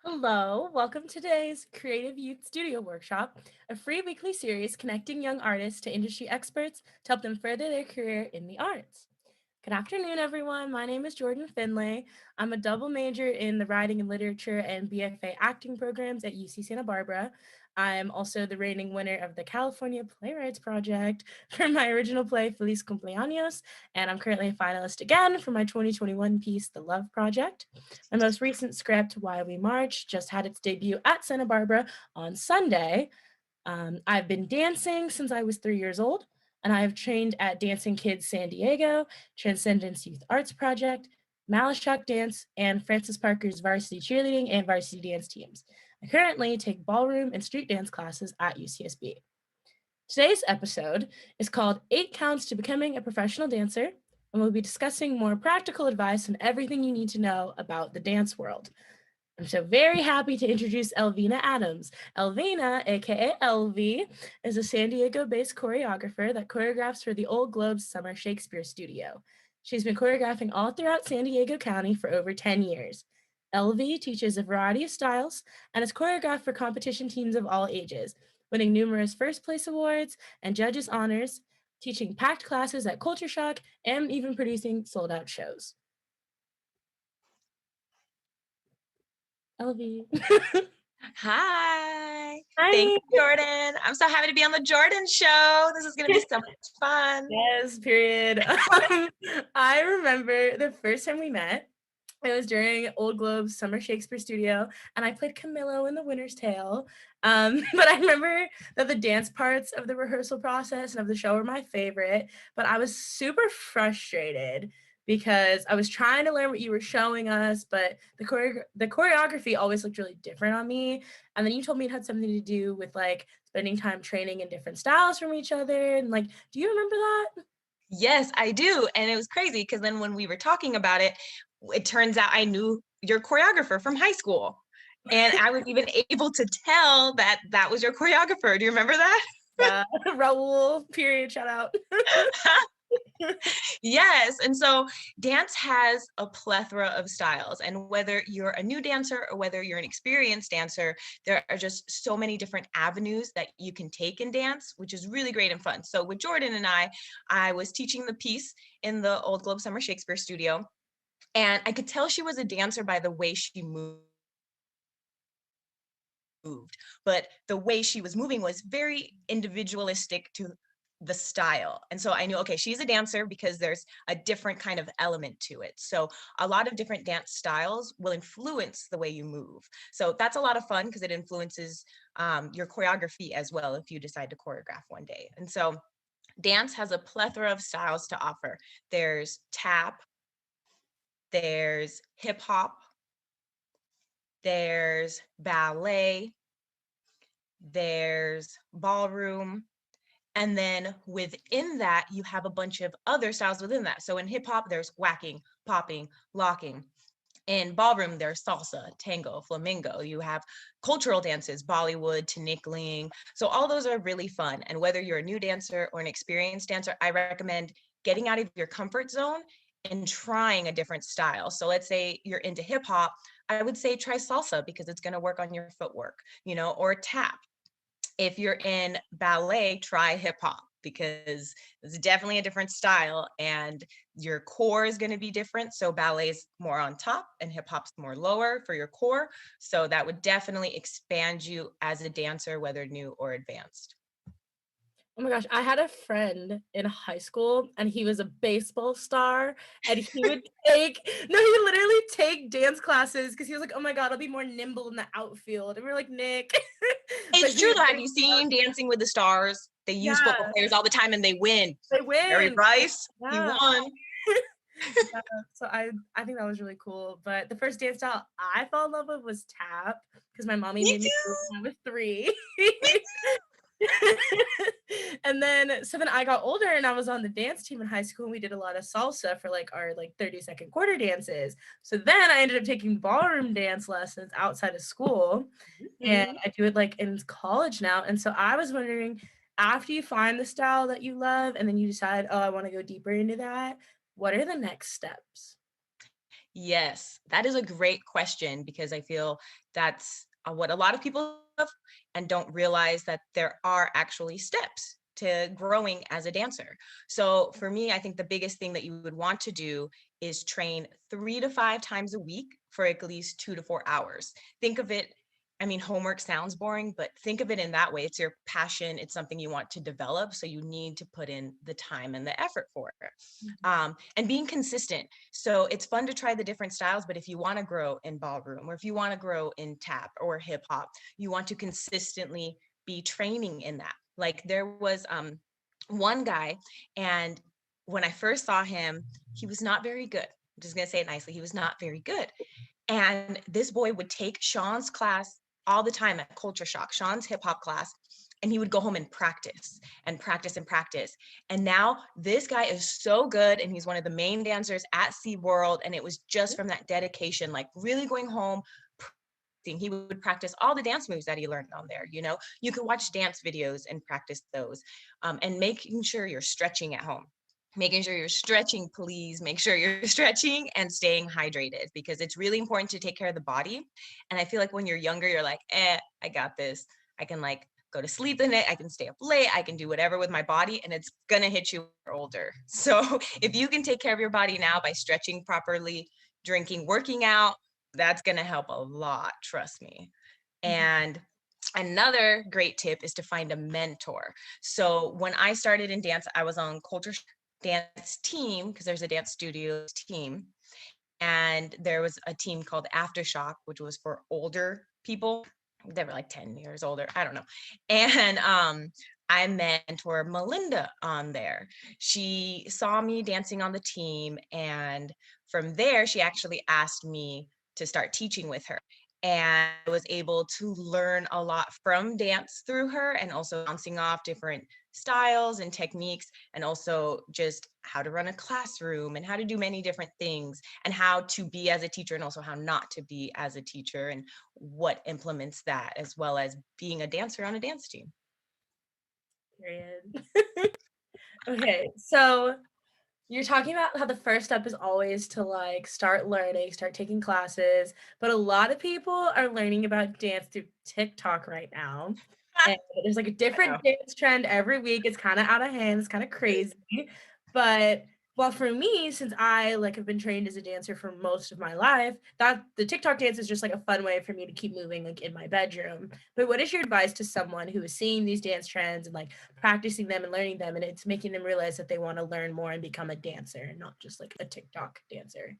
Hello, welcome to today's Creative Youth Studio Workshop, a free weekly series connecting young artists to industry experts to help them further their career in the arts. Good afternoon, everyone. My name is Jordan Finlay. I'm a double major in the Writing and Literature and BFA acting programs at UC Santa Barbara. I'm also the reigning winner of the California Playwrights Project for my original play, Feliz Cumpleaños, and I'm currently a finalist again for my 2021 piece, The Love Project. My most recent script, Why We March, just had its debut at Santa Barbara on Sunday. I've been dancing since I was 3 years old, and I have trained at Dancing Kids San Diego, Transcendence Youth Arts Project, Malishak Dance, and Francis Parker's varsity cheerleading and varsity dance teams. I currently take ballroom and street dance classes at UCSB. Today's episode is called 8 Counts to Becoming a Professional Dancer, and we'll be discussing more practical advice on everything you need to know about the dance world. I'm so very happy to introduce Elvina Adams. Elvina, aka Elvie, is a San Diego-based choreographer that choreographs for the Old Globe's Summer Shakespeare studio. She's been choreographing all throughout San Diego County for over 10 years. Elvie teaches a variety of styles and has choreographed for competition teams of all ages, winning numerous first place awards and judges' honors, teaching packed classes at Culture Shock, and even producing sold-out shows. Elvie. Hi. Thank Hi. you, Jordan. I'm so happy to be on the Jordan Show. This is going to be so much fun. Yes, period. I remember the first time we met, it was during Old Globe's Summer Shakespeare Studio, and I played Camillo in The Winter's Tale. But I remember that the dance parts of the rehearsal process and of the show were my favorite, but I was super frustrated because I was trying to learn what you were showing us, but the choreography always looked really different on me. And then you told me it had something to do with like spending time training in different styles from each other. And like, do you remember that? Yes, I do. And it was crazy because then when we were talking about it, it turns out I knew your choreographer from high school. And I was even able to tell that that was your choreographer. Do you remember that? Yeah, Raul, period, shout out. Yes. And so dance has a plethora of styles. And whether you're a new dancer or whether you're an experienced dancer, there are just so many different avenues that you can take in dance, which is really great and fun. So with Jordan and I was teaching the piece in the Old Globe Summer Shakespeare Studio. And I could tell she was a dancer by the way she moved. But the way she was moving was very individualistic to the style. And so I knew, okay, she's a dancer because there's a different kind of element to it. So a lot of different dance styles will influence the way you move. So that's a lot of fun because it influences your choreography as well if you decide to choreograph one day. And so dance has a plethora of styles to offer. There's tap, there's hip hop, there's ballet, there's ballroom, and then within that, you have a bunch of other styles within that. So in hip hop, there's whacking, popping, locking. In ballroom, there's salsa, tango, flamenco. You have cultural dances, Bollywood, tinikling. So all those are really fun. And whether you're a new dancer or an experienced dancer, I recommend getting out of your comfort zone and trying a different style. So let's say you're into hip hop, I would say try salsa because it's going to work on your footwork, or tap. If you're in ballet, try hip hop because it's definitely a different style and your core is going to be different. So ballet's more on top and hip hop's more lower for your core. So that would definitely expand you as a dancer, whether new or advanced. Oh my gosh, I had a friend in high school and he was a baseball star and he would he literally take dance classes because he was like, oh my God, I'll be more nimble in the outfield. And we were like, Nick. But It's he true would though. Have you seen Dancing with the Stars? They use football yeah, players all the time and they win. they Barry win. Rice, he Yeah. won. Yeah, so I think that was really cool. But the first dance style I fell in love with was tap because my mommy Me made me do it too. when I was 3. Me And then I got older and I was on the dance team in high school and we did a lot of salsa for like our like 30-second quarter dances. So then I ended up taking ballroom dance lessons outside of school and too. I do it like in college now. And so I was wondering, after you find the style that you love and then you decide, oh, I want to go deeper into that, what are the next steps? Yes, that is a great question because I feel that's what a lot of people have and don't realize that there are actually steps to growing as a dancer. So for me, I think the biggest thing that you would want to do is train 3 to 5 times a week for at least 2 to 4 hours. Think of it, I mean, homework sounds boring, but think of it in that way. It's your passion, it's something you want to develop. So you need to put in the time and the effort for it. And being consistent. So it's fun to try the different styles, but if you want to grow in ballroom or if you want to grow in tap or hip hop, you want to consistently be training in that. Like there was one guy, and when I first saw him, he was not very good. I'm just gonna say it nicely. He was not very good. And this boy would take Sean's class all the time at Culture Shock, Sean's hip hop class, and he would go home and practice and practice and practice. And now this guy is so good, and he's one of the main dancers at SeaWorld. And it was just from that dedication, like really going home. He would practice all the dance moves that he learned on there. You know, you could watch dance videos and practice those, and making sure you're stretching at home, making sure you're stretching, please make sure you're stretching and staying hydrated because it's really important to take care of the body. And I feel like when you're younger, you're like, I got this. I can like go to sleep in it. I can stay up late. I can do whatever with my body, and it's going to hit you when you're older. So if you can take care of your body now by stretching properly, drinking, working out, that's going to help a lot. Trust me. And another great tip is to find a mentor. So when I started in dance, I was on Culture Dance team because there's a dance studio team. And there was a team called Aftershock, which was for older people. They were like 10 years older. I don't know. And I mentor Melinda on there. She saw me dancing on the team. And from there, she actually asked me to start teaching with her. And I was able to learn a lot from dance through her and also bouncing off different styles and techniques, and also just how to run a classroom and how to do many different things and how to be as a teacher and also how not to be as a teacher and what implements that, as well as being a dancer on a dance team. Period. Okay, so you're talking about how the first step is always to like start learning, start taking classes, but a lot of people are learning about dance through TikTok right now. And there's like a different Wow. dance trend every week. It's kind of out of hand, it's kind of crazy. But well, for me, since I like have been trained as a dancer for most of my life, that the TikTok dance is just like a fun way for me to keep moving like in my bedroom. But what is your advice to someone who is seeing these dance trends and like practicing them and learning them, and it's making them realize that they want to learn more and become a dancer and not just like a TikTok dancer?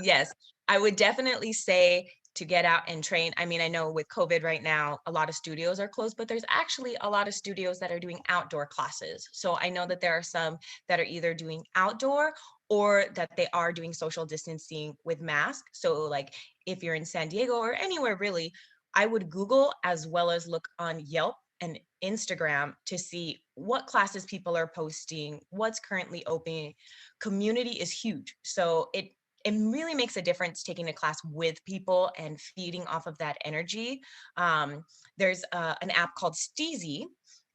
Yes, I would definitely say to get out and train. I mean, I know with COVID right now, a lot of studios are closed, but there's actually a lot of studios that are doing outdoor classes. So I know that there are some that are either doing outdoor or that they are doing social distancing with masks. So, like, if you're in San Diego or anywhere really, I would Google as well as look on Yelp and Instagram to see what classes people are posting, what's currently open. Community is huge. So it really makes a difference taking a class with people and feeding off of that energy. There's an app called Steezy,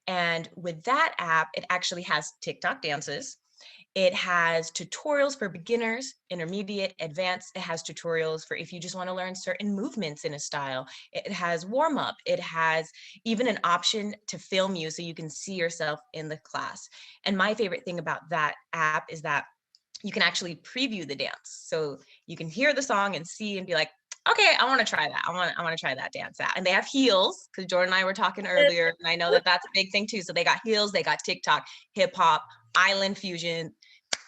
and with that app, it actually has TikTok dances. It has tutorials for beginners, intermediate, advanced. It has tutorials for if you just want to learn certain movements in a style. It has warm up. It has even an option to film you so you can see yourself in the class. And my favorite thing about that app is that you can actually preview the dance. So you can hear the song and see and be like, okay, I want to try that. I want to try that dance out. And they have heels because Jordan and I were talking earlier, and I know that that's a big thing too. So they got heels, they got TikTok, hip hop, island fusion,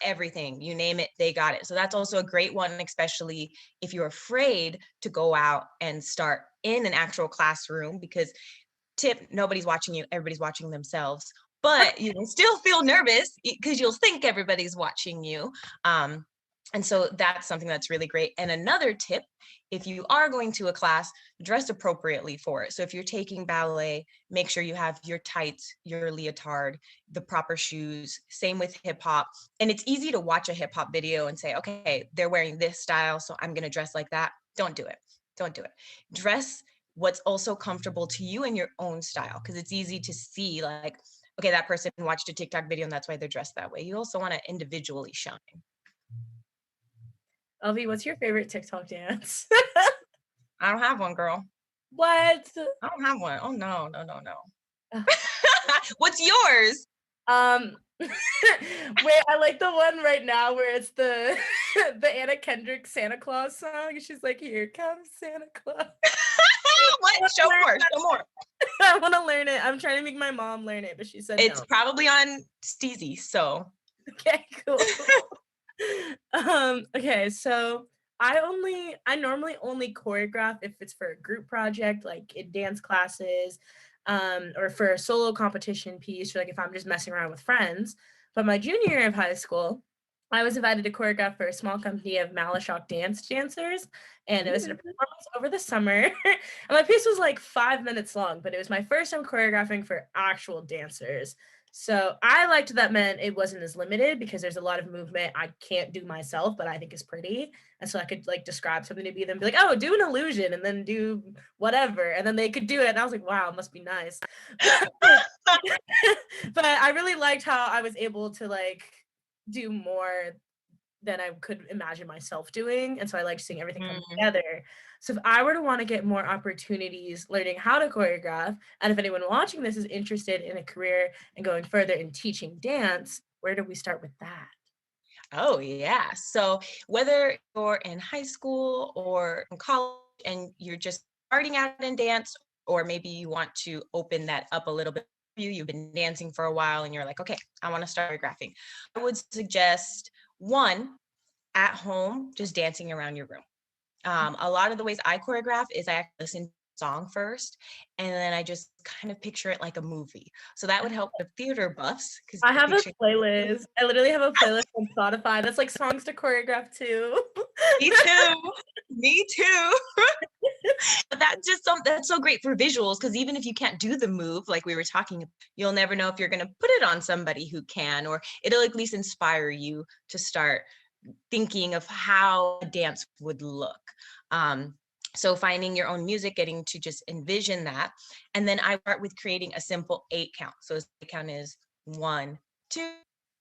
everything, you name it, they got it. So that's also a great one, especially if you're afraid to go out and start in an actual classroom, because tip, nobody's watching you, everybody's watching themselves, but you will still feel nervous because you'll think everybody's watching you. And so that's something that's really great. And another tip, if you are going to a class, dress appropriately for it. So if you're taking ballet, make sure you have your tights, your leotard, the proper shoes. Same with hip hop. And it's easy to watch a hip hop video and say, okay, they're wearing this style, so I'm going to dress like that. Don't do it. Don't do it. Dress what's also comfortable to you and your own style, because it's easy to see like, okay, that person watched a TikTok video and that's why they're dressed that way. You also want to individually shine. Elvie, what's your favorite TikTok dance? I don't have one, girl. What? I don't have one. Oh no. Ugh. What's yours? Wait, I like the one right now where it's the the Anna Kendrick Santa Claus song. And she's like, "Here comes Santa Claus." What? Show more. Show more. I want to learn it. I'm trying to make my mom learn it, but she said It's no. probably on Steezy, so. Okay, cool. Okay, so I normally only choreograph if it's for a group project, like in dance classes, or for a solo competition piece, or like if I'm just messing around with friends. But my junior year of high school, I was invited to choreograph for a small company of Malashok dance dancers, and it was a performance over the summer. And my piece was like 5 minutes long, but it was my first time choreographing for actual dancers. So I liked that meant it wasn't as limited because there's a lot of movement I can't do myself, but I think is pretty. And so I could like describe something to be them, be like, oh, do an illusion and then do whatever. And then they could do it. And I was like, wow, it must be nice. But I really liked how I was able to like do more than I could imagine myself doing. And so I like seeing everything come together. So if I were to want to get more opportunities learning how to choreograph, and if anyone watching this is interested in a career and going further in teaching dance, where do we start with that? Oh, yeah. So whether you're in high school or in college and you're just starting out in dance, or maybe you want to open that up a little bit, you've been dancing for a while and you're like, okay, I want to start choreographing. I would suggest one, at home, just dancing around your room. A lot of the ways I choreograph is I actually listen to the song first, and then I just kind of picture it like a movie. So that would help the theater buffs because I have a picture. playlist. I literally have a playlist on Spotify that's like songs to choreograph too. Me too. Me too. But that's so great for visuals because even if you can't do the move like we were talking, you'll never know if you're going to put it on somebody who can, or it'll at least inspire you to start thinking of how a dance would look. So finding your own music, getting to just envision that. And then I start with creating a simple 8 count. So the count is 1, 2,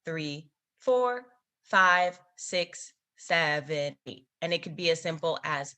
3, 4, 5, 6, 7, 8. And it could be as simple as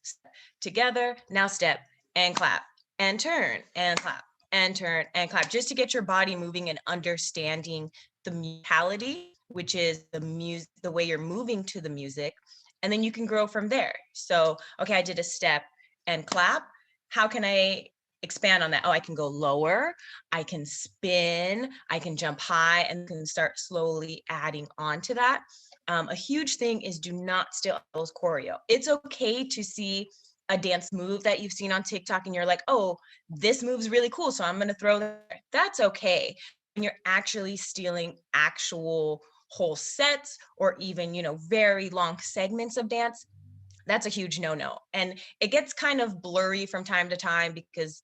together, now step and clap and turn and clap and turn and clap, just to get your body moving and understanding the musicality, which is the way you're moving to the music. And then you can grow from there. So, okay, I did a step and clap. How can I expand on that? Oh, I can go lower, I can spin, I can jump high, and can start slowly adding on to that. A huge thing is do not steal those choreo. It's okay to see a dance move that you've seen on TikTok and you're like, oh, this move's really cool, so I'm gonna throw that. That's okay. When you're actually stealing actual whole sets or even, very long segments of dance, that's a huge no-no. And it gets kind of blurry from time to time because,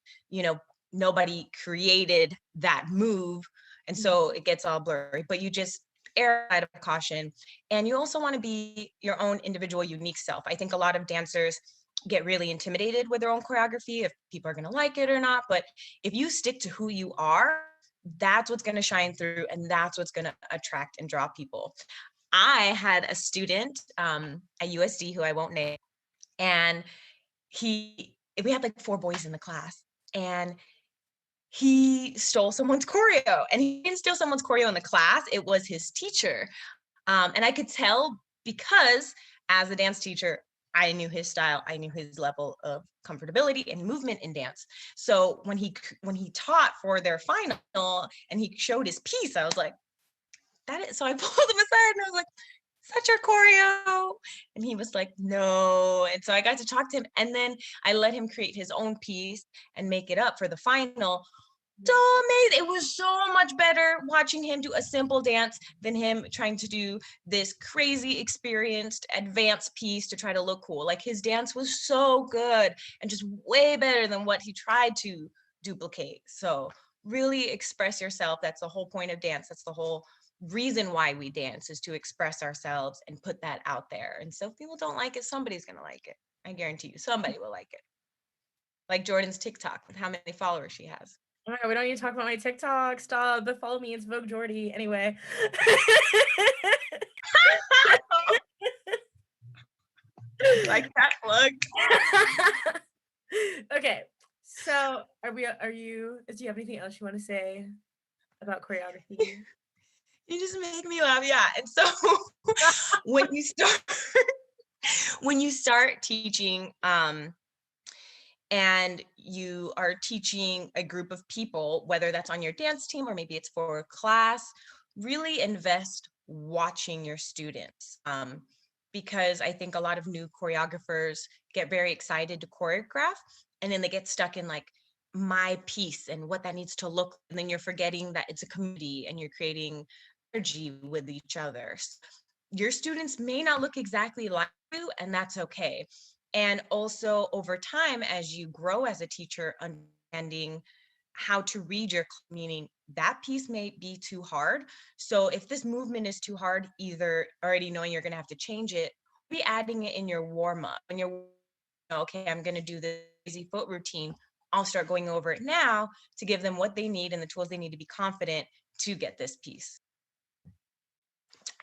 nobody created that move. And so it gets all blurry, but you just err side of caution. And you also want to be your own individual, unique self. I think a lot of dancers get really intimidated with their own choreography, if people are going to like it or not. But if you stick to who you are, that's what's going to shine through, and that's what's going to attract and draw people. I had a student at USD who I won't name, and we had like 4 boys in the class, and he stole someone's choreo. And he didn't steal someone's choreo in the class, it was his teacher. And I could tell because as a dance teacher, I knew his style, I knew his level of comfortability and movement in dance. So when he taught for their final and he showed his piece, I was like, that is. So I pulled him aside and I was like, is that your choreo? And he was like, no. And so I got to talk to him, and then I let him create his own piece and make it up for the final. So amazing. It was so much better watching him do a simple dance than him trying to do this crazy experienced advanced piece to try to look cool. Like, his dance was so good and just way better than what he tried to duplicate. So really express yourself. That's the whole point of dance. That's the whole reason why we dance, is to express ourselves and put that out there. And so if people don't like it, somebody's going to like it. I guarantee you somebody will like it. Like Jordan's TikTok with how many followers she has. Oh my God, we don't need to talk about my TikTok. Stop. But follow me. It's Vogue Jordy. Anyway. do you have anything else you want to say about choreography? You just make me laugh. Yeah. And so when you start when you start teaching, and you are teaching a group of people, whether that's on your dance team or maybe it's for a class, really invest watching your students. Because I think a lot of new choreographers get very excited to choreograph, and then they get stuck in like my piece and what that needs to look, and then you're forgetting that it's a community and you're creating energy with each other. So your students may not look exactly like you, and that's okay. And also over time, as you grow as a teacher, understanding how to read your, meaning that piece may be too hard. So if this movement is too hard, either already knowing you're going to have to change it, be adding it in your warm up. When you're, okay, I'm going to do this easy foot routine, I'll start going over it now to give them what they need and the tools they need to be confident to get this piece.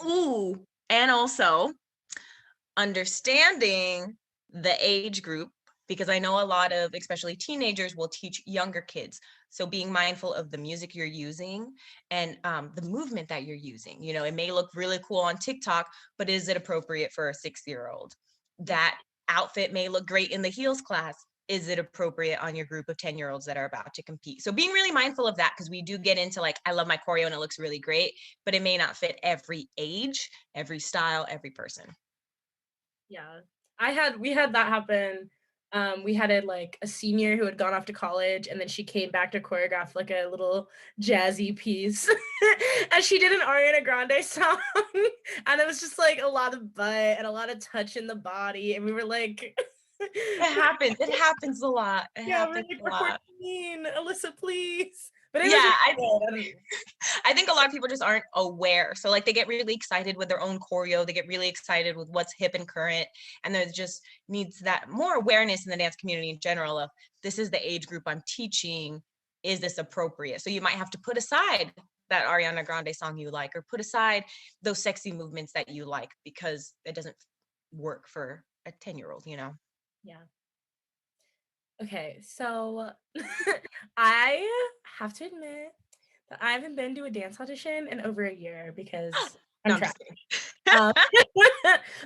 Ooh, and also understanding the age group, because I know a lot of, especially teenagers, will teach younger kids. So being mindful of the music you're using and the movement that you're using. You know, it may look really cool on TikTok, but is it appropriate for a 6-year-old? Yeah. That outfit may look great in the heels class. Is it appropriate on your group of 10-year-olds that are about to compete? So being really mindful of that, because we do get into like, I love my choreo and it looks really great, but it may not fit every age, every style, every person. Yeah. We had that happen. We had a senior who had gone off to college, and then she came back to choreograph like a little jazzy piece. And she did an Ariana Grande song. And it was just like a lot of butt and a lot of touch in the body. And we were like, It happens. It happens a lot. It yeah, we're happens like, a we're lot. 14, Alyssa, please. But it was Yeah, really good. I think a lot of people just aren't aware. So like they get really excited with their own choreo. They get really excited with what's hip and current. And there's just needs that more awareness in the dance community in general of, this is the age group I'm teaching. Is this appropriate? So you might have to put aside that Ariana Grande song you like, or put aside those sexy movements that you like, because it doesn't work for a 10-year-old, you know? Yeah. Okay, so I have to admit that I haven't been to a dance audition in over a year because No, I'm I'm trash. just kidding. Um,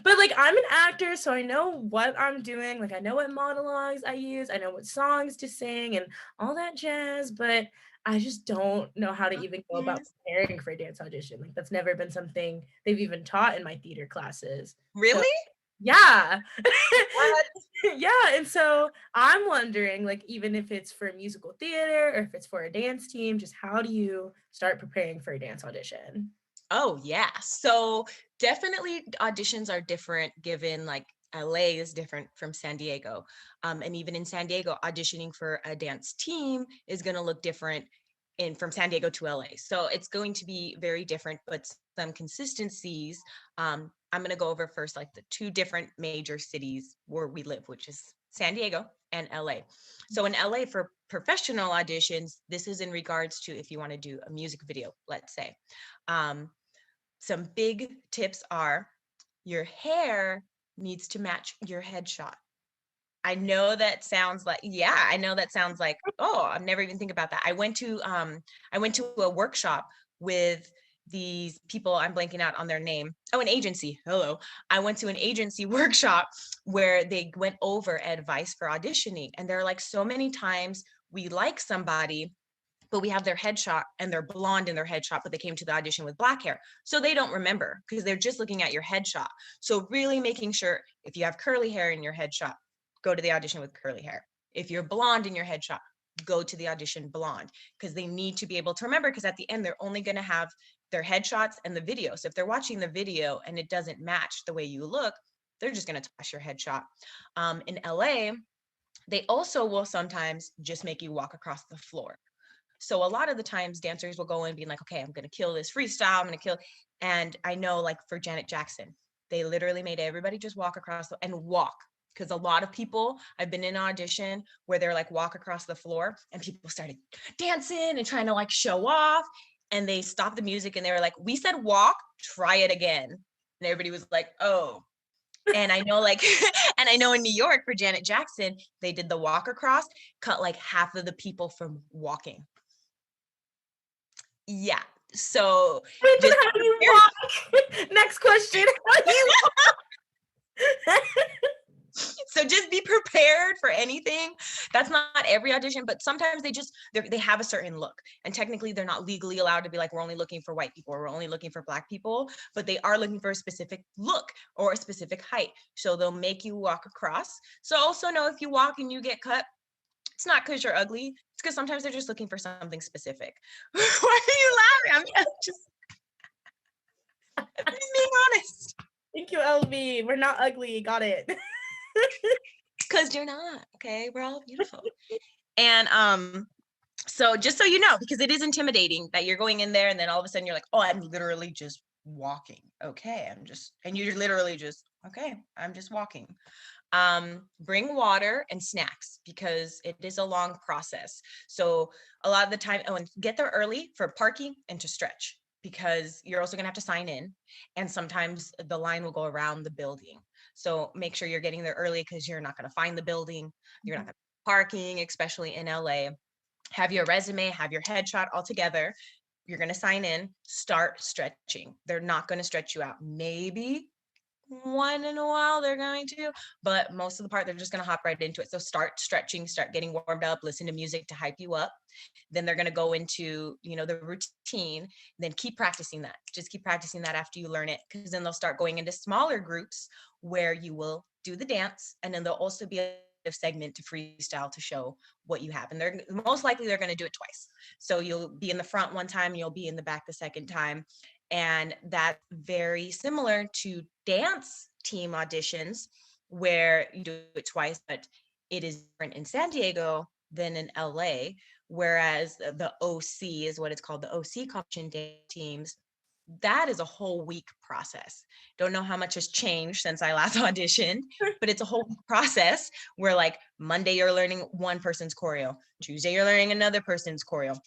but like I'm an actor, so I know what I'm doing. Like I know what monologues I use, I know what songs to sing and all that jazz, but I just don't know how to even go about preparing for a dance audition. Like that's never been something they've even taught in my theater classes. So Really? yeah. What? Yeah, and so I'm wondering, like, even if it's for musical theater or if it's for a dance team, just how do you start preparing for a dance audition? Oh, yeah. So definitely auditions are different, given like LA is different from San Diego. And even in San Diego, auditioning for a dance team is going to look different in from San Diego to LA. So it's going to be very different, but some consistencies. I'm going to go over first like the two different major cities where we live, which is San Diego and LA. So in LA, for professional auditions, this is in regards to if you want to do a music video, let's say. Um, some big tips are, your hair needs to match your headshot. I know that sounds like, yeah, I know that sounds like, oh, I've never even think about that. I went to a workshop with these people, I'm blanking out on their name. Oh, an agency. Hello. I went to an agency workshop where they went over advice for auditioning. And there are like so many times we like somebody, but we have their headshot and they're blonde in their headshot, but they came to the audition with black hair. So they don't remember because they're just looking at your headshot. So really making sure, if you have curly hair in your headshot, go to the audition with curly hair. If you're blonde in your headshot, go to the audition blonde, because they need to be able to remember, because at the end, they're only going to have their headshots and the video. So if they're watching the video and it doesn't match the way you look, they're just going to toss your headshot. In LA, they also will sometimes just make you walk across the floor. So a lot of the times dancers will go in being like, okay, I'm going to kill this freestyle. I'm going to kill. And I know like for Janet Jackson, they literally made everybody just walk across and walk. Because a lot of people, I've been in an audition where they're like walk across the floor and people started dancing and trying to like show off. And they stopped the music and they were like, we said walk, try it again. And everybody was like, oh. And I know like, and I know in New York for Janet Jackson, they did the walk across, cut like half of the people from walking. Yeah. So Wait, then just how do you prepare. walk? Next question. How do you walk? So just be prepared for anything. That's not every audition, but sometimes they have a certain look, and technically they're not legally allowed to be like, we're only looking for white people or we're only looking for Black people, but they are looking for a specific look or a specific height. So they'll make you walk across. So also know if you walk and you get cut, it's not because you're ugly, it's because sometimes they're just looking for something specific. Why are you laughing? I'm just being honest. Thank you, LB. We're not ugly. Got it. Because you're not, okay? We're all beautiful. And so just so you know, because it is intimidating that you're going in there and then all of a sudden you're like, oh, I'm literally just walking. Okay, and you're literally just, okay, I'm just walking. Bring water and snacks because it is a long process. So a lot of the time, and get there early for parking and to stretch, because you're also gonna have to sign in, and sometimes the line will go around the building. So make sure you're getting there early because you're not gonna find the building, you're not gonna parking, especially in LA. Have your resume, have your headshot all together. You're going to sign in, start stretching. They're not going to stretch you out. Maybe one in a while they're going to, but most of the part they're just going to hop right into it. So start stretching, start getting warmed up, listen to music to hype you up. Then they're going to go into, the routine, then keep practicing that. Just keep practicing that after you learn it, because then they'll start going into smaller groups where you will do the dance, and then there'll also be a segment to freestyle to show what you have. And they're most likely they're going to do it twice. So you'll be in the front one time, you'll be in the back the second time. And that's very similar to dance team auditions where you do it twice, but it is different in San Diego than in LA. Whereas the OC is what it's called, the OC competition dance teams, that is a whole week process. Don't know how much has changed since I last auditioned, but it's a whole week process where like Monday you're learning one person's choreo, Tuesday you're learning another person's choreo,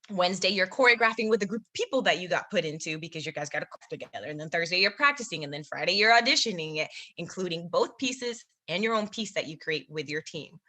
Wednesday you're choreographing with a group of people that you got put into because you guys got to cook together, and then Thursday you're practicing, and then Friday you're auditioning it, including both pieces and your own piece that you create with your team.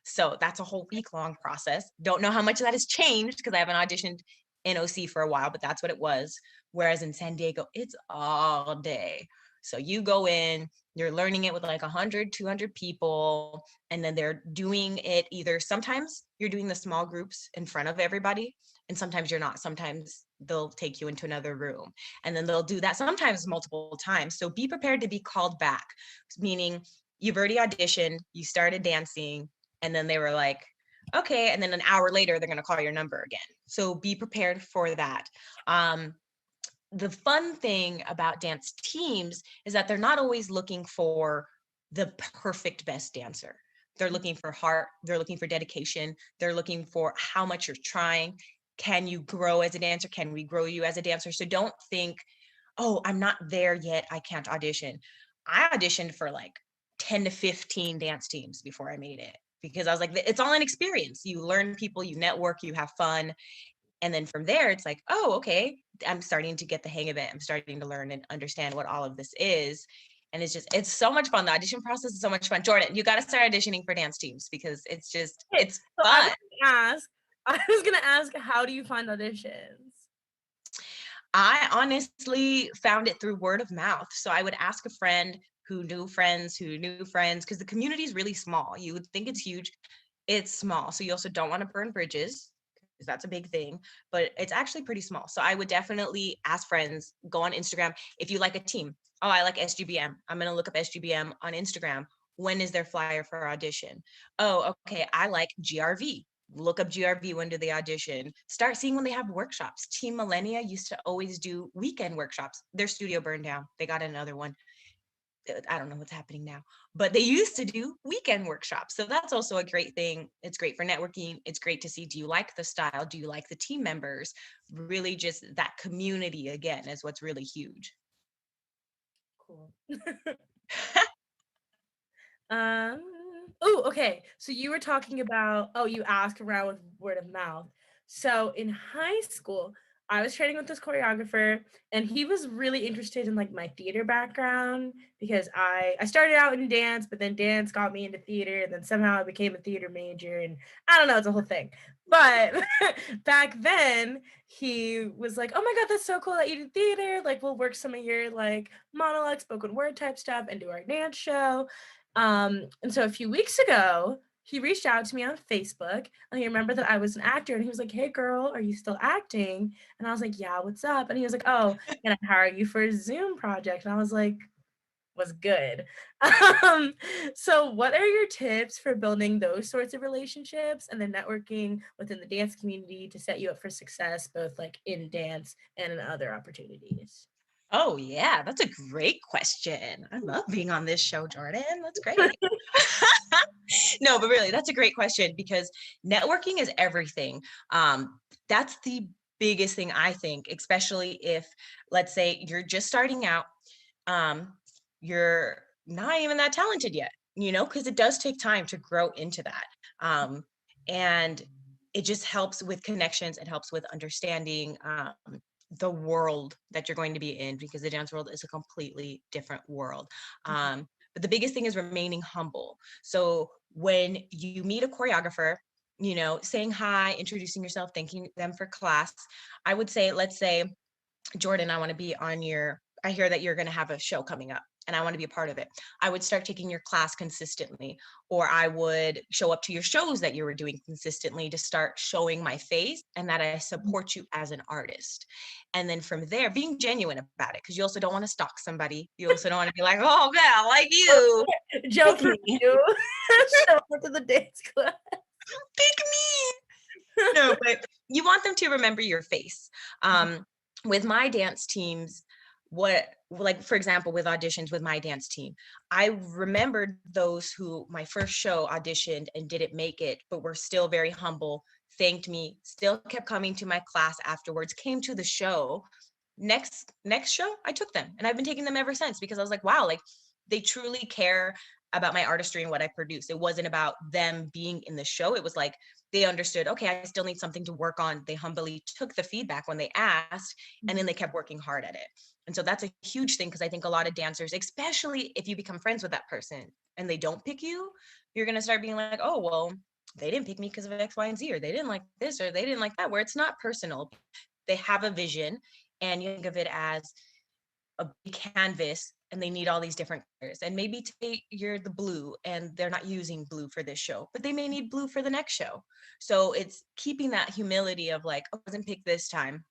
So that's a whole week long process. Don't know how much of that has changed because I haven't auditioned in OC for a while, but that's what it was. Whereas in San Diego, it's all day. So you go in, you're learning it with like 100, 200 people, and then they're doing it either sometimes you're doing the small groups in front of everybody, and sometimes you're not. Sometimes they'll take you into another room, and then they'll do that sometimes multiple times. So be prepared to be called back, meaning you've already auditioned, you started dancing, and then they were like, okay, and then an hour later they're going to call your number again. So be prepared for that. The fun thing about dance teams is that they're not always looking for the perfect best dancer. They're looking for heart, they're looking for dedication, they're looking for how much you're trying. Can you grow as a dancer? Can we grow you as a dancer? So don't think, oh, I'm not there yet, I can't audition. I auditioned for like 10 to 15 dance teams before I made it, because I was like, it's all an experience. You learn people, you network, you have fun. And then from there, it's like, oh, okay, I'm starting to get the hang of it. I'm starting to learn and understand what all of this is. And it's so much fun. The audition process is so much fun. Jordan, you got to start auditioning for dance teams because Okay, it's so fun. I was gonna ask, how do you find auditions? I honestly found it through word of mouth. So I would ask a friend who knew friends who knew friends, because the community is really small. You would think it's huge. It's small. So you also don't want to burn bridges, because that's a big thing, but it's actually pretty small. So I would definitely ask friends, go on Instagram. If you like a team, oh, I like SGBM. I'm going to look up SGBM on Instagram. When is their flyer for audition? Oh, okay. I like GRV. Look up GRV, when do they audition? Start seeing when they have workshops. Team Millennia used to always do weekend workshops. Their studio burned down. They got another one. I don't know what's happening now, but they used to do weekend workshops. So that's also a great thing. It's great for networking. It's great to see, do you like the style? Do you like the team members? Really just that community again is what's really huge. Cool. Um, oh, okay. So you were talking about, you ask around with word of mouth. So in high school, I was training with this choreographer, and he was really interested in like my theater background because I started out in dance, but then dance got me into theater, and then somehow I became a theater major, and I don't know, it's a whole thing. But back then, he was like, "Oh my god, that's so cool that you do theater! Like, we'll work some of your like monologue, spoken word type stuff, and do our dance show." And so a few weeks ago, he reached out to me on Facebook, and he remembered that I was an actor, and he was like, "Hey, girl, are you still acting?" And I was like, "Yeah, what's up?" And he was like, "Oh, can I hire you for a Zoom project?" And I was like, "Was good." Um, so what are your tips for building those sorts of relationships and then networking within the dance community to set you up for success, both like in dance and in other opportunities? Oh, yeah, that's a great question. I love being on this show, Jordan. That's great. No, but really, that's a great question because networking is everything. That's the biggest thing I think, especially if, let's say, you're just starting out, um, you're not even that talented yet, because it does take time to grow into that. Um, and it just helps with connections. It helps with understanding the world that you're going to be in because the dance world is a completely different world. But the biggest thing is remaining humble. So when you meet a choreographer, saying hi, introducing yourself, thanking them for class, I would say, let's say, Jordan, I want to be on I hear that you're going to have a show coming up and I want to be a part of it. I would start taking your class consistently, or I would show up to your shows that you were doing consistently to start showing my face and that I support you as an artist. And then from there, being genuine about it, because you also don't want to stalk somebody. You also don't want to be like, oh, man, I like you. Pick Joking, me, you show up to the dance class. pick me. No, but you want them to remember your face. With my dance teams, like for example, with auditions with my dance team, I remembered those who my first show auditioned and didn't make it, but were still very humble, thanked me, still kept coming to my class afterwards, came to the show. Next show, I took them and I've been taking them ever since because I was like, wow, like they truly care about my artistry and what I produce. It wasn't about them being in the show. It was like they understood, okay, I still need something to work on. They humbly took the feedback when they asked, and then they kept working hard at it. And so that's a huge thing because I think a lot of dancers, especially if you become friends with that person and they don't pick you, you're going to start being like, oh, well, they didn't pick me because of X, Y, and Z, or they didn't like this, or they didn't like that, where it's not personal. They have a vision, and you think of it as a big canvas and they need all these different colors. And maybe today you're the blue and they're not using blue for this show, but they may need blue for the next show. So it's keeping that humility of like, oh, I wasn't picked this time.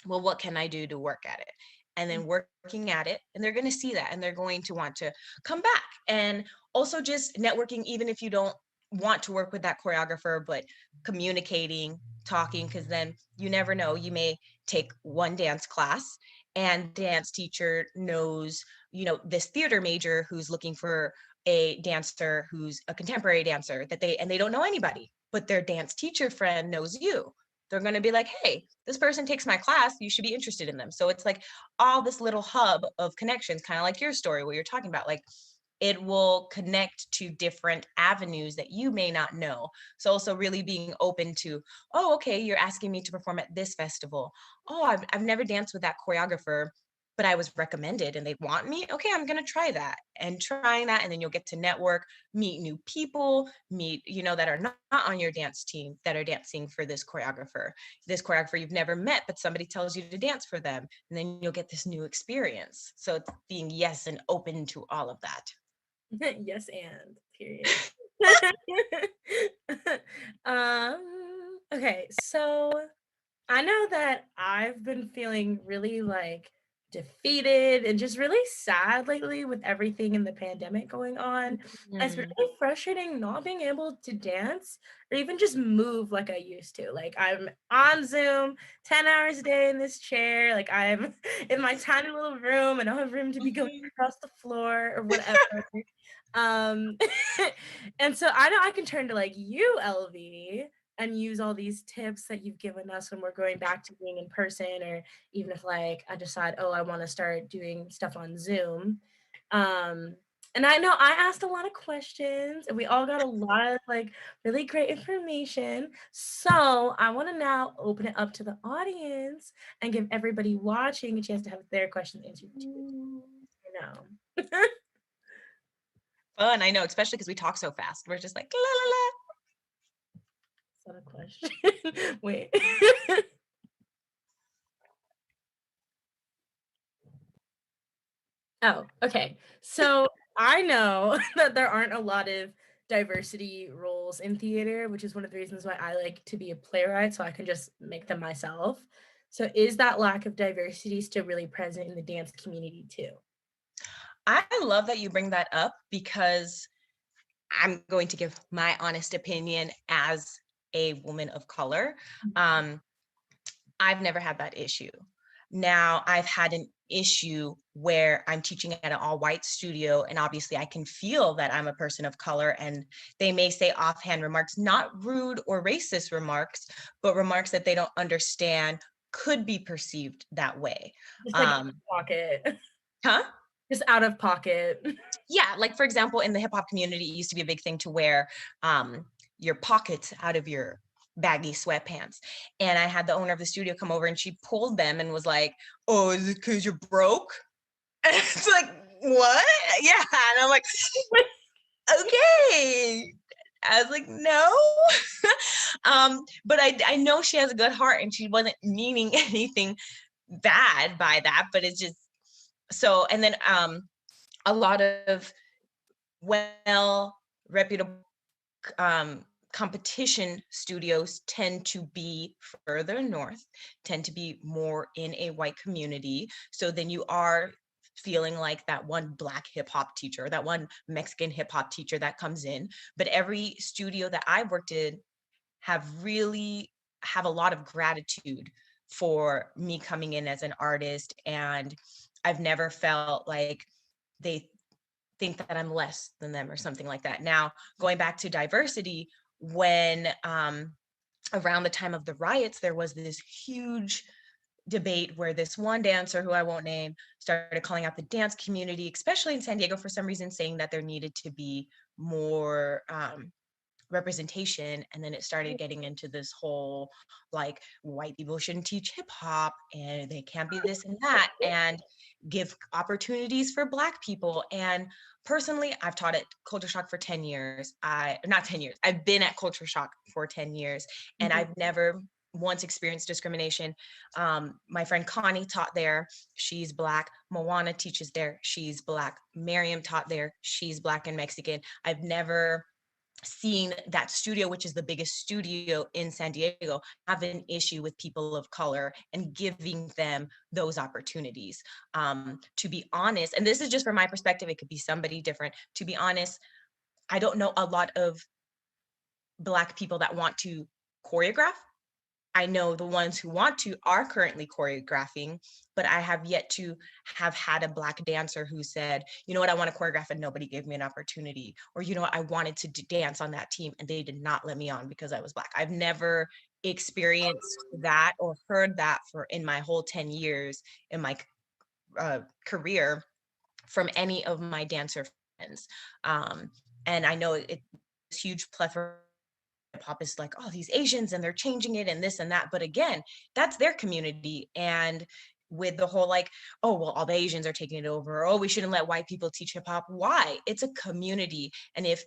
Well, what can I do to work at it? And then working at it, and they're going to see that and they're going to want to come back. And also just networking, even if you don't want to work with that choreographer, but communicating, talking, because then you never know. You may take one dance class and dance teacher knows, this theater major who's looking for a dancer who's a contemporary dancer and they don't know anybody, but their dance teacher friend knows you. They're going to be like, hey, this person takes my class, you should be interested in them. So it's like all this little hub of connections, kind of like your story where you're talking about, like, it will connect to different avenues that you may not know. So also really being open to, oh, okay, you're asking me to perform at this festival. Oh, I've never danced with that choreographer, but I was recommended and they want me. Okay, I'm going to try that, and trying that. And then you'll get to network, meet new people, that are not on your dance team that are dancing for this choreographer you've never met, but somebody tells you to dance for them. And then you'll get this new experience. So it's being yes and open to all of that. Yes, and period. Okay, so I know that I've been feeling really like defeated and just really sad lately with everything in the pandemic going on. And it's been Mm. really frustrating not being able to dance or even just move like I used to. Like I'm on Zoom 10 hours a day in this chair. Like I'm in my tiny little room and I don't have room to be going Mhm. across the floor or whatever. Um, and so I know I can turn to like you, LV, and use all these tips that you've given us when we're going back to being in person, or even if like I decide, oh, I want to start doing stuff on Zoom. Um, And I know I asked a lot of questions and we all got a lot of like really great information. So I want to now open it up to the audience and give everybody watching a chance to have their questions answered too. You know. Fun, I know, especially because we talk so fast. We're just like la la la. Is that a question? Wait. Oh, okay. So I know that there aren't a lot of diversity roles in theater, which is one of the reasons why I like to be a playwright, so I can just make them myself. So is that lack of diversity still really present in the dance community too? I love that you bring that up because I'm going to give my honest opinion as a woman of color. Um, I've never had that issue. Now, I've had an issue where I'm teaching at an all white studio, and obviously I can feel that I'm a person of color, and they may say offhand remarks, not rude or racist remarks, but remarks that they don't understand could be perceived that way. Just like out Um, of pocket. huh? Just out of pocket. Yeah, like for example, in the hip hop community, it used to be a big thing to wear your pockets out of your baggy sweatpants. And I had the owner of the studio come over and she pulled them and was like, "Oh, is it because you're broke?" And it's like, "What?" Yeah. And I'm like, "Okay." I was like, "No." But I know she has a good heart and she wasn't meaning anything bad by that, but it's just so. And then a lot of well reputable competition studios tend to be further north, tend to be more in a white community. So then you are feeling like that one black hip hop teacher, that one Mexican hip hop teacher that comes in. But every studio that I worked in have a lot of gratitude for me coming in as an artist, and I've never felt like they think that I'm less than them or something like that. Now, going back to diversity, when around the time of the riots, there was this huge debate where this one dancer who I won't name started calling out the dance community, especially in San Diego, for some reason, saying that there needed to be more representation. And then it started getting into this whole like white people shouldn't teach hip hop and they can't be this and that, and give opportunities for black people. And personally, I've taught at Culture Shock for 10 years. I not 10 years. I've been at Culture Shock for 10 years and Mhm. I've never once experienced discrimination. My friend Connie taught there. She's black. Moana teaches there. She's black. Miriam taught there. She's black and Mexican. I've never seen that studio, which is the biggest studio in San Diego, have an issue with people of color and giving them those opportunities. To be honest, and this is just from my perspective, it could be somebody different. To be honest, I don't know a lot of Black people that want to choreograph. I know the ones who want to are currently choreographing, but I have yet to have had a Black dancer who said, you know what, I want to choreograph and nobody gave me an opportunity. Or, you know what, I wanted to dance on that team and they did not let me on because I was Black. I've never experienced that or heard that for in my whole 10 years in my career from any of my dancer friends. And I know it's huge plethora hip hop is like, oh, these Asians and they're changing it and this and that. But again, that's their community. And with the whole like, oh, well, all the Asians are taking it over. Oh, we shouldn't let white people teach hip hop. Why? It's a community. And if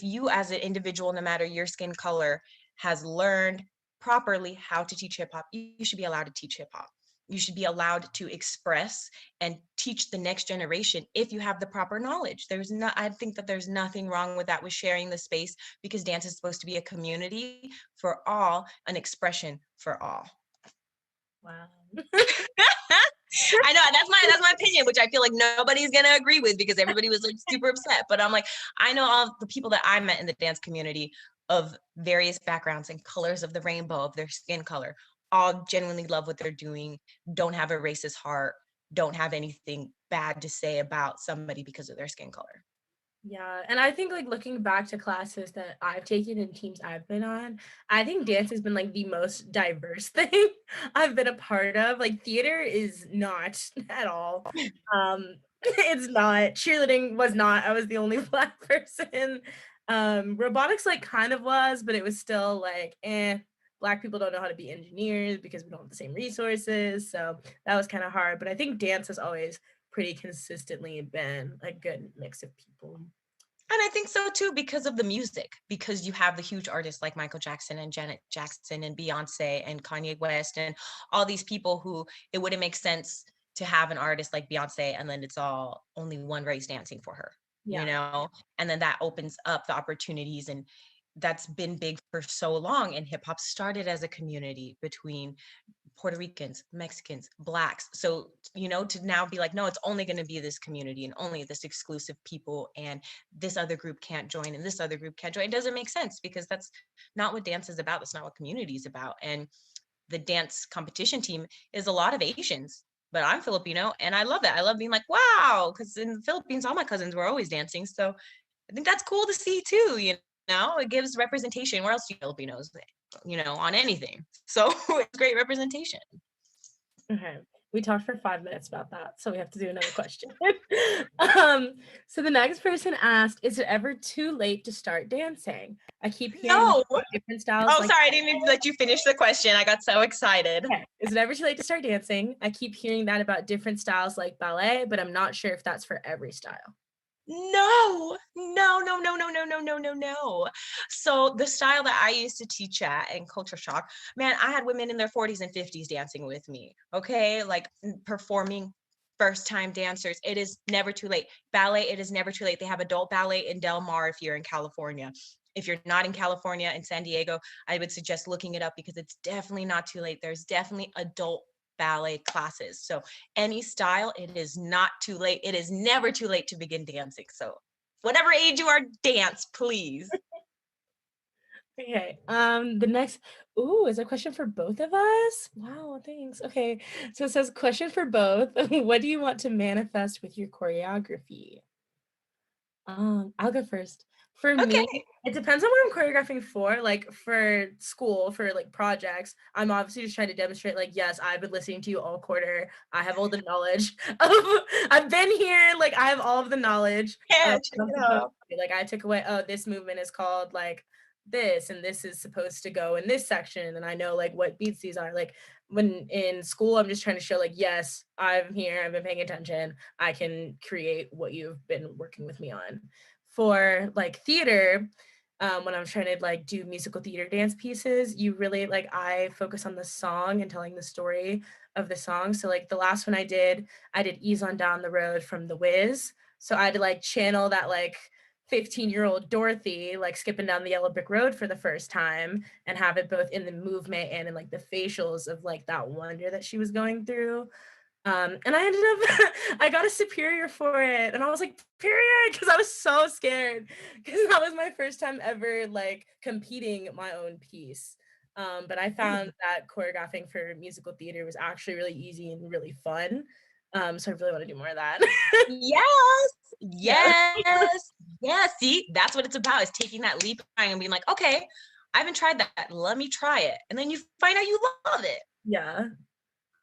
you as an individual, no matter your skin color, has learned properly how to teach hip hop, you should be allowed to teach hip hop. You should be allowed to express and teach the next generation if you have the proper knowledge. I think that there's nothing wrong with that, with sharing the space, because dance is supposed to be a community for all, an expression for all. Wow. I know that's my opinion, which I feel like nobody's gonna agree with because everybody was like super upset. But I'm like, I know all the people that I met in the dance community of various backgrounds and colors of the rainbow, of their skin color, all genuinely love what they're doing, don't have a racist heart, don't have anything bad to say about somebody because of their skin color. Yeah, and I think, like, looking back to classes that I've taken and teams I've been on, I think dance has been, like, the most diverse thing I've been a part of. Like, theater is not at all. Um, It's not. Cheerleading was not. I was the only Black person. Robotics like kind of was, but it was still like, Black people don't know how to be engineers because we don't have the same resources. So that was kind of hard. But I think dance has always pretty consistently been a good mix of people. And I think so too, because of the music, because you have the huge artists like Michael Jackson and Janet Jackson and Beyonce and Kanye West and all these people who it wouldn't make sense to have an artist like Beyonce and then it's all only one race dancing for her, you Yeah. know? And then that opens up the opportunities, and that's been big for so long. And hip hop started as a community between Puerto Ricans, Mexicans, Blacks. So, to now be like, no, it's only going to be this community and only this exclusive people, and this other group can't join and this other group can't join. It doesn't make sense because that's not what dance is about. That's not what community is about. And the dance competition team is a lot of Asians, but I'm Filipino and I love it. I love being like, wow, because in the Philippines, all my cousins were always dancing. So I think that's cool to see too, it gives representation. Where else do Filipinos, on anything? So it's great representation. Okay. We talked for 5 minutes about that, so we have to do another question. um, so the next person asked, is it ever too late to start dancing? I keep hearing No. about different styles Oh, like sorry, I didn't even let you finish the question. I got so excited. okay. Is it ever too late to start dancing? I keep hearing that about different styles like ballet, but I'm not sure if that's for every style. No, no, no, no, no, no, no, no, no, no. So the style that I used to teach at in Culture Shock, man, I had women in their 40s and 50s dancing with me. Okay, like performing, first time dancers. It is never too late. Ballet, it is never too late. They have adult ballet in Del Mar if you're in California. If you're not in California, in San Diego, I would suggest looking it up because it's definitely not too late. There's definitely adult ballet classes. So any style, it is not too late. It is never too late to begin dancing. So whatever age you are, dance, please. Okay. The next, is a question for both of us? Wow, thanks. Okay. So it says question for both. What do you want to manifest with your choreography? I'll go first. For me, Okay. it depends on what I'm choreographing for. Like for school, for like projects, I'm obviously just trying to demonstrate, like, yes, I've been listening to you all quarter. I have all the knowledge of I've been here, like I have all of the knowledge Yeah, of check what I'm it supposed out. to do. Like I took away, oh, this movement is called like this, and this is supposed to go in this section, and I know like what beats these are. Like when in school, I'm just trying to show like, yes, I'm here, I've been paying attention. I can create what you've been working with me on. For like theater, when I'm trying to like do musical theater dance pieces, you really like I focus on the song and telling the story of the song. So like the last one I did Ease on Down the Road from The Wiz. So I had to like channel that like 15-year-old Dorothy like skipping down the yellow brick road for the first time and have it both in the movement and in like the facials of like that wonder that she was going through. And I ended up I got a superior for it, and I was like, period, because I was so scared because that was my first time ever like competing my own piece. But I found that choreographing for musical theater was actually really easy and really fun. So I really want to do more of that. Yes, Yeah. yes, yes. See, that's what it's about, is taking that leap and being like, okay, I haven't tried that. Let me try it. And then you find out you love it. Yeah.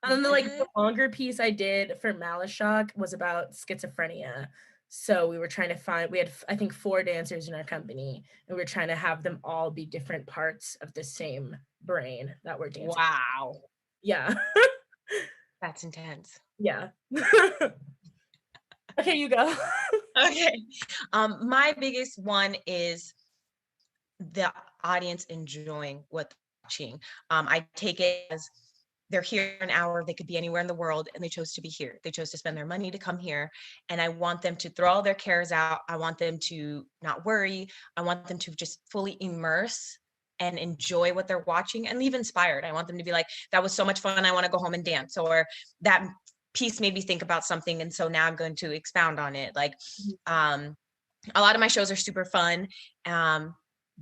And then the Yeah. longer piece I did for Shock was about schizophrenia. So we were trying to find we had I think 4 dancers in our company, and we were trying to have them all be different parts of the same brain that were dancing. Wow. Yeah. That's intense. Yeah. Okay, you go. Okay. My biggest one is the audience enjoying what they're watching. I take it as they're here an hour, they could be anywhere in the world, and they chose to be here. They chose to spend their money to come here. And I want them to throw all their cares out. I want them to not worry. I want them to just fully immerse and enjoy what they're watching and leave inspired. I want them to be like, that was so much fun. I want to go home and dance. Or that piece made me think about something. And so now I'm going to expound on it. Like, a lot of my shows are super fun.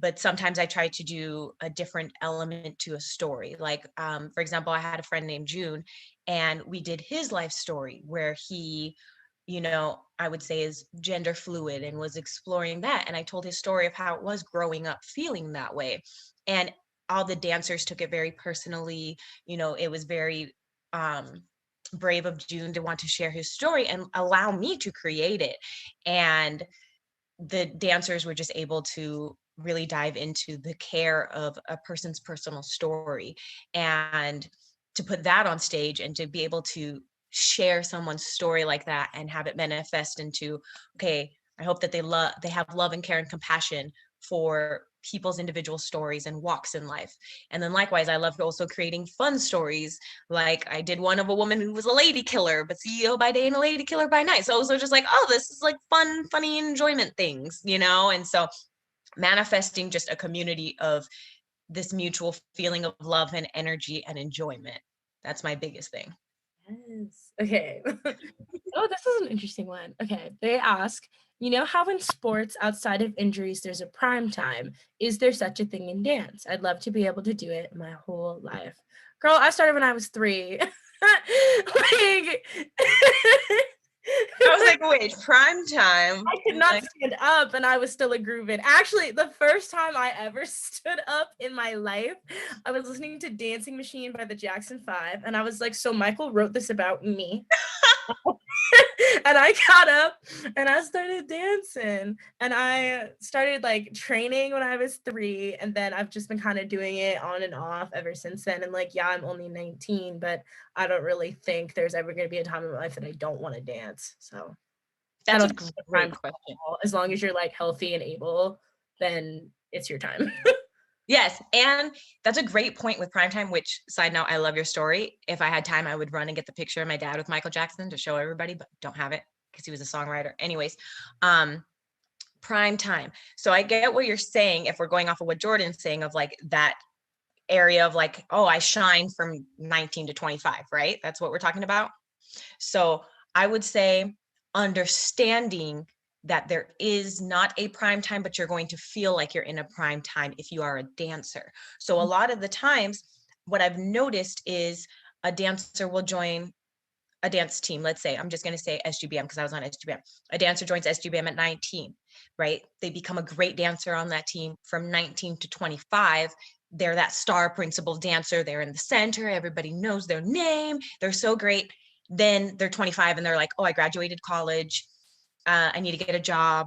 But sometimes I try to do a different element to a story. Like, for example, I had a friend named June, and we did his life story where he, I would say is gender fluid and was exploring that. And I told his story of how it was growing up feeling that way. And all the dancers took it very personally. It was very, brave of June to want to share his story and allow me to create it. And the dancers were just able to really dive into the care of a person's personal story, and to put that on stage and to be able to share someone's story like that and have it manifest into, okay, I hope that they have love and care and compassion for people's individual stories and walks in life. And then likewise, I love also creating fun stories. Like I did one of a woman who was a lady killer, but CEO by day and a lady killer by night. So also just like, oh, this is like fun, funny enjoyment things, you know? And so manifesting just a community of this mutual feeling of love and energy and enjoyment. That's my biggest thing. Yes. Okay. Oh, this is an interesting one. Okay. They ask, you know how in sports outside of injuries there's a prime time? Is there such a thing in dance? I'd love to be able to do it my whole life. Girl, I started when I was 3. Like, I was like, wait, prime time? I could not stand up and I was still a grooving. Actually, the first time I ever stood up in my life, I was listening to Dancing Machine by the Jackson 5, and I was like, so Michael wrote this about me. And I got up and I started dancing, and I started like training when I was 3, and then I've just been kind of doing it on and off ever since then. And like, yeah, I'm only 19, but I don't really think there's ever going to be a time in my life that I don't want to dance. So I That's don't a think it's a great time question. call. As long as you're like healthy and able, then it's your time. Yes, and that's a great point with primetime, which, side note, I love your story. If I had time, I would run and get the picture of my dad with Michael Jackson to show everybody, but don't have it because he was a songwriter. Anyways, prime time. So I get what you're saying if we're going off of what Jordan's saying of like that area of like, oh, I shine from 19 to 25, right? That's what we're talking about. So I would say understanding that there is not a prime time, but you're going to feel like you're in a prime time if you are a dancer. So a lot of the times, what I've noticed is a dancer will join a dance team. Let's say, I'm just going to say SGBM because I was on SGBM. A dancer joins SGBM at 19, right? They become a great dancer on that team from 19 to 25. They're that star principal dancer. They're in the center. Everybody knows their name. They're so great. Then they're 25 and they're like, oh, I graduated college. I need to get a job.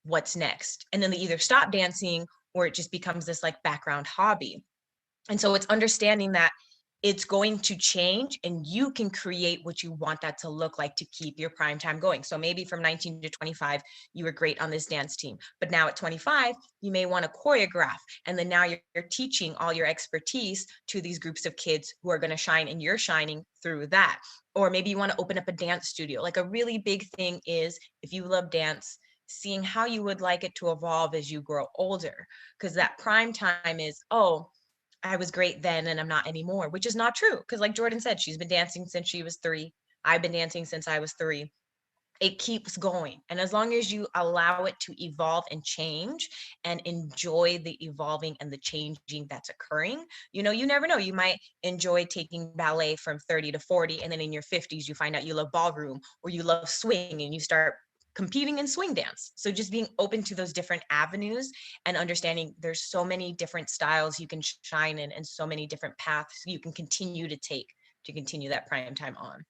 What's next? And then they either stop dancing or it just becomes this like background hobby. And so it's understanding that it's going to change and you can create what you want that to look like to keep your prime time going. So maybe from 19 to 25, you were great on this dance team, but now at 25, you may want to choreograph. And then now you're teaching all your expertise to these groups of kids who are going to shine, and you're shining through that. Or maybe you want to open up a dance studio. Like a really big thing is if you love dance, seeing how you would like it to evolve as you grow older. Because that prime time is, oh, I was great then and I'm not anymore, which is not true. Because, like Jordan said, she's been dancing since she was 3. I've been dancing since I was 3. It keeps going. And as long as you allow it to evolve and change and enjoy the evolving and the changing that's occurring, you know, you never know. You might enjoy taking ballet from 30 to 40. And then in your 50s, you find out you love ballroom or you love swing and you start competing in swing dance. So just being open to those different avenues and understanding there's so many different styles you can shine in and so many different paths you can continue to take to continue that prime time on.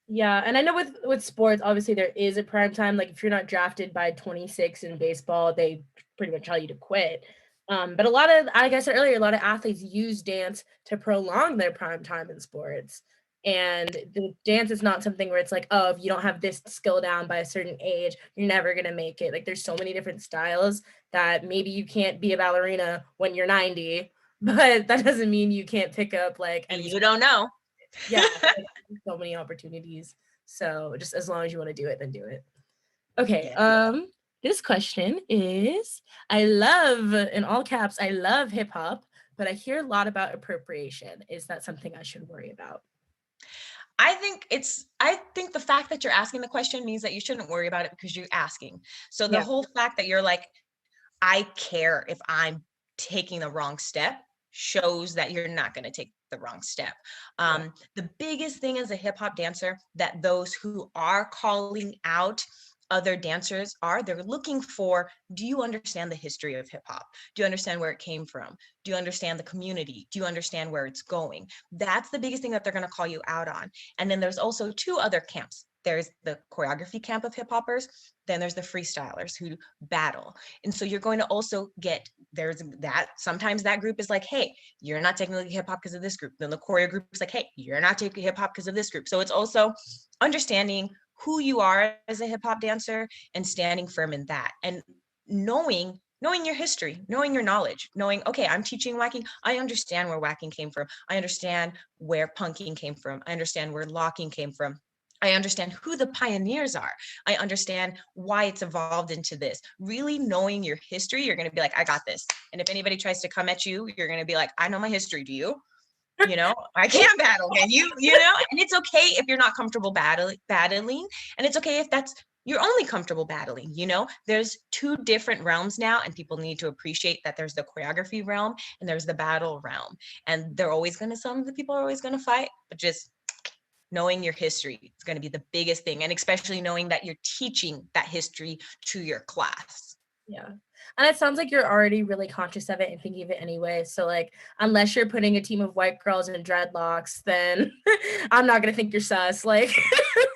Yeah, and I know with sports, obviously there is a prime time. Like if you're not drafted by 26 in baseball, they pretty much tell you to quit. But a lot of, like I said earlier, a lot of athletes use dance to prolong their prime time in sports. And the dance is not something where it's like, oh, if you don't have this skill down by a certain age, you're never gonna make it. Like there's so many different styles that maybe you can't be a ballerina when you're 90, but that doesn't mean you can't pick up like any. You don't know. Yeah, like, so many opportunities. So just as long as you want to do it, then do it. Okay. Yeah. This question is, I love, in all caps, I love hip hop, but I hear a lot about appropriation. Is that something I should worry about? I think the fact that you're asking the question means that you shouldn't worry about it because you're asking. So the Yeah. whole fact that you're like, I care if I'm taking the wrong step shows that you're not going to take the wrong step. Yeah. The biggest thing as a hip hop dancer that those who are calling out other dancers are, they're looking for, do you understand the history of hip hop? Do you understand where it came from? Do you understand the community? Do you understand where it's going? That's the biggest thing that they're going to call you out on. And then there's also two other camps. There's the choreography camp of hip hoppers, then there's the freestylers who battle. And so you're going to also get, there's that, sometimes that group is like, hey, you're not technically hip hop because of this group. Then the choreo group is like, hey, you're not taking hip hop because of this group. So it's also understanding who you are as a hip hop dancer and standing firm in that, and knowing your history, knowing your knowledge, knowing, okay, I'm teaching whacking. I understand where whacking came from. I understand where punking came from. I understand where locking came from. I understand who the pioneers are. I understand why it's evolved into this. Really knowing your history, you're going to be like, I got this. And if anybody tries to come at you, you're going to be like, I know my history. Do you? You know, I can't battle. Can you? You know, and it's okay if you're not comfortable battling, and it's okay if that's you're only comfortable battling. You know, there's two different realms now, and people need to appreciate that there's the choreography realm and there's the battle realm, and they're always going to, some of the people are always going to fight, but just knowing your history is going to be the biggest thing, and especially knowing that you're teaching that history to your class. Yeah. And it sounds like you're already really conscious of it and thinking of it anyway. So like, unless you're putting a team of white girls in dreadlocks, then I'm not gonna think you're sus. Like,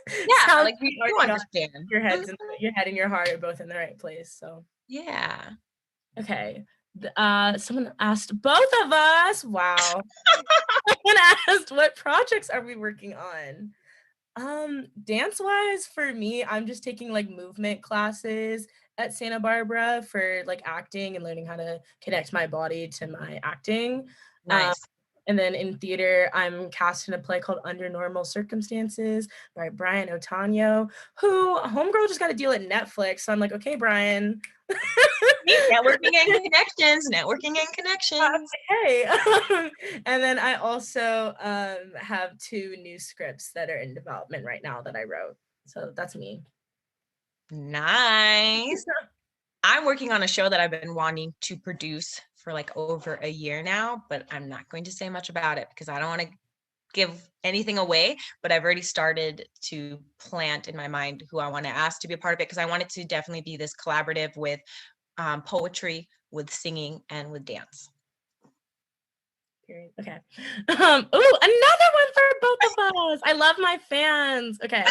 Yeah, like you understand. Your heads and your head and your heart are both in the right place. So yeah. Okay. Someone asked both of us. Wow. Someone asked, what projects are we working on? Dance wise, for me, I'm just taking like movement classes at Santa Barbara for like acting and learning how to connect my body to my acting. Nice. And then in theater, I'm cast in a play called Under Normal Circumstances by Brian Otanyo, who homegirl just got a deal at Netflix. So I'm like, okay, Brian. Networking and connections, networking and connections. Hey. And then I also have 2 new scripts that are in development right now that I wrote. So that's me. Nice. I'm working on a show that I've been wanting to produce for like over a year now, but I'm not going to say much about it because I don't want to give anything away, but I've already started to plant in my mind who I want to ask to be a part of it, because I want it to definitely be this collaborative with poetry, with singing, and with dance. Okay. Another one for both of us. I love my fans. Okay.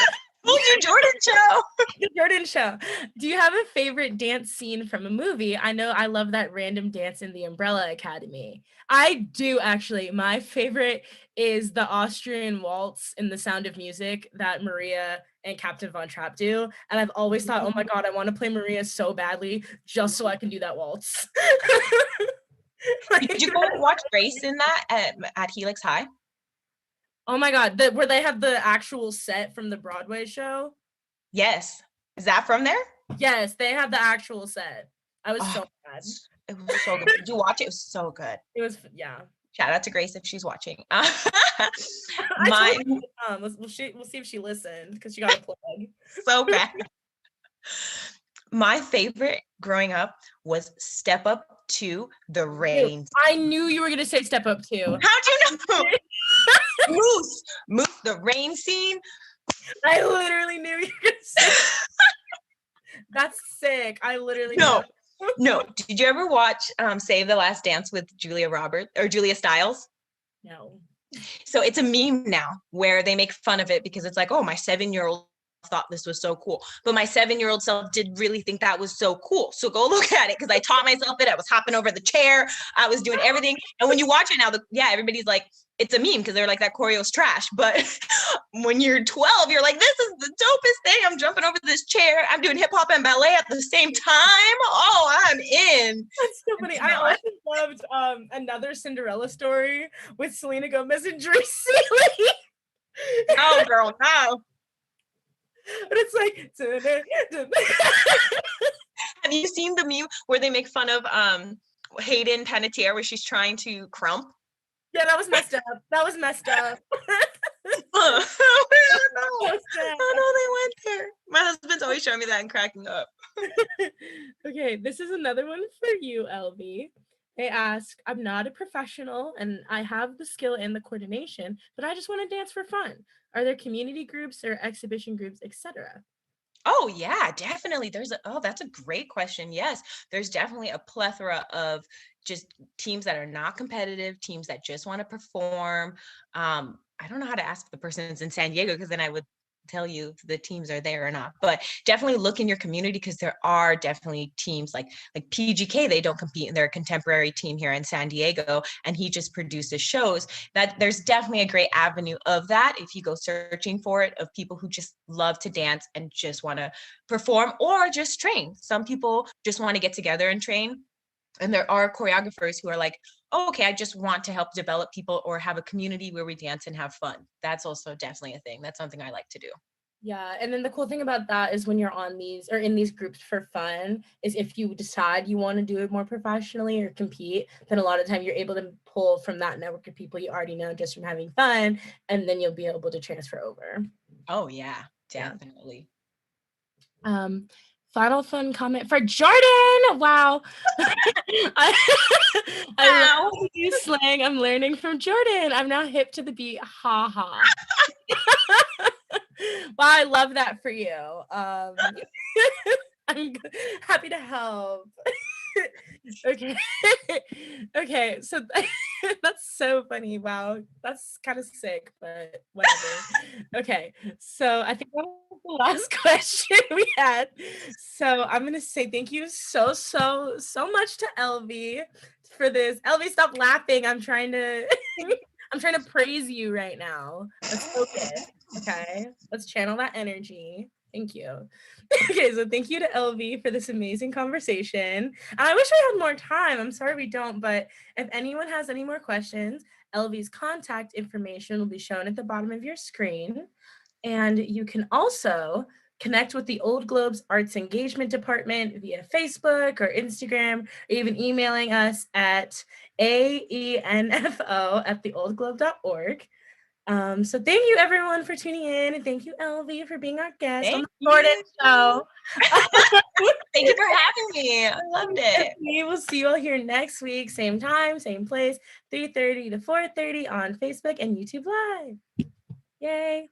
Oh, you Jordan show. The Jordan show. Do you have a favorite dance scene from a movie? I know I love that random dance in the Umbrella Academy. I do actually. My favorite is the Austrian waltz in The Sound of Music that Maria and Captain Von Trapp do. And I've always thought, oh my God, I want to play Maria so badly just so I can do that waltz. Like, did you go and watch Grace in that at Helix High? Oh my God, where they have the actual set from the Broadway show? Yes. Is that from there? Yes, they have the actual set. I was so mad. It was so good. Did you watch it? It was so good. It was, yeah. Shout out to Grace if she's watching. We'll see if she listened because she got a plug. So bad. My favorite growing up was Step Up to the Rain. I knew you were gonna say Step Up too. How'd you know? Moose, the rain scene. I literally knew you were gonna say. That's sick. I literally No. Did you ever watch Save the Last Dance with Julia Roberts or Julia Stiles? No. So it's a meme now where they make fun of it because it's like, oh, my 7-year-old thought this was so cool, but my 7-year-old self did really think that was so cool. So go look at it, because I taught myself it. I was hopping over the chair, I was doing everything. And when you watch it now, everybody's like, it's a meme because they're like, that choreo's trash. But when you're 12, you're like, this is the dopest thing. I'm jumping over this chair, I'm doing hip hop and ballet at the same time. Oh, I'm in. That's so funny. I also loved Another Cinderella Story with Selena Gomez and Joyce Seeley. No, girl, no. But it's like, have you seen the meme where they make fun of Hayden Panettiere where she's trying to crump? Yeah, that was messed up. I know they went there. My husband's always showing me that and cracking up. Okay, this is another one for you, Elvie. They ask, I'm not a professional and I have the skill and the coordination, but I just want to dance for fun. Are there community groups or exhibition groups, etc.? Oh yeah, definitely. That's a great question. Yes, there's definitely a plethora of just teams that are not competitive, teams that just want to perform. I don't know how to ask the person's in San Diego because then I would tell you if the teams are there or not. But definitely look in your community because there are definitely teams like PGK. They don't compete in their contemporary team here in San Diego, and he just produces shows. That there's definitely a great avenue of that if you go searching for it, of people who just love to dance and just want to perform or just train. Some people just want to get together and train, and there are choreographers who are like, oh, okay, I just want to help develop people or have a community where we dance and have fun. That's also definitely a thing. That's something I like to do. Yeah, and then the cool thing about that is when you're on these or in these groups for fun is if you decide you want to do it more professionally or compete, then a lot of time you're able to pull from that network of people you already know just from having fun, and then you'll be able to transfer over. Oh yeah, Yeah. definitely. Um, Final fun comment for Jordan. Wow. I love Wow. you slang. I'm learning from Jordan. I'm now hip to the beat. Ha ha. Wow, I love that for you. I'm happy to help. Okay. Okay, so that's so funny. Wow, that's kind of sick, but whatever. Okay, so I think that was the last question we had. So I'm gonna say thank you so much to Elvie for this. Elvie, stop laughing. I'm trying to I'm trying to praise you right now. Let's focus. Okay, let's channel that energy. Thank you. Okay, so thank you to Elvie for this amazing conversation. And I wish we had more time. I'm sorry we don't, but if anyone has any more questions, Elvie's contact information will be shown at the bottom of your screen. And you can also connect with the Old Globe's Arts Engagement Department via Facebook or Instagram, or even emailing us at aenfo@theoldglobe.org. So thank you everyone for tuning in, and thank you, Elvie, for being our guest on Thank the Jordan you. Show. Thank you for having me. I loved it. We will see you all here next week, same time, same place, 3:30 to 4:30 on Facebook and YouTube Live. Yay!